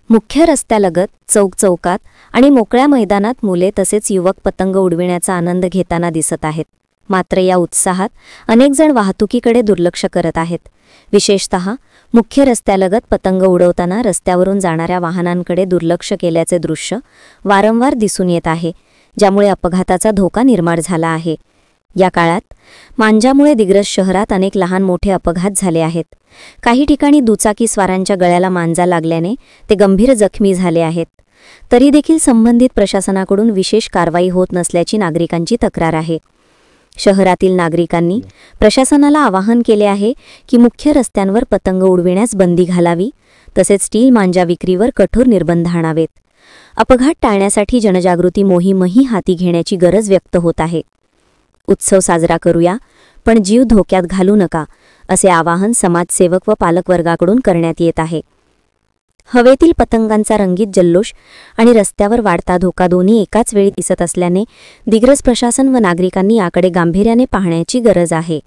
मुख्य रस्त्यालगत चौकात आणि मोकळ्या मैदानात मुले तसेच युवक पतंग उडविण्याचा आनंद घेताना दिसत आहेत. मात्र या उत्साहात अनेक जण वाहतुकीकडे दुर्लक्ष करत आहेत. विशेषतः मुख्य रस्त्यालगत पतंग उडवताना रस्त्यावरून जाणाऱ्या वाहनांकडे दुर्लक्ष केल्याचे दृश्य वारंवार दिसून येत आहे, ज्यामुळे अपघाताचा धोका निर्माण झाला आहे. या काळात मांजामुळे दिग्रस शहरात अनेक लहान मोठे अपघात झाले आहेत. काही ठिकाणी दुचाकी स्वारांच्या गळ्याला मांजा लागल्याने ते गंभीर जखमी झाले आहेत. तरी देखील संबंधित प्रशासनाकडून विशेष कारवाई होत नसल्याची नागरिकांची तक्रार आहे. शहरातील नागरिकांनी प्रशासनाला आवाहन केले आहे की मुख्य रस्त्यांवर पतंग उडविण्यास बंदी घालावी, तसेच स्टील मांजा विक्रीवर कठोर निर्बंध आणावेत. अपघात टाळण्यासाठी जनजागृती मोहीमही हाती घेण्याची गरज व्यक्त होत आहे. उत्सव साजरा करूया, पण जीव धोक्यात घालू नका, असे आवाहन समाजसेवक व पालकवर्गाकडून करण्यात येत आहे. हवेतील पतंगांचा रंगीत जल्लोष आणि रस्त्यावर वाढता धोका दोन्ही एकाच वेळी दिसत असल्याने दिग्रस प्रशासन व नागरिकांनी याकडे गांभीर्याने पाहण्याची गरज आहे.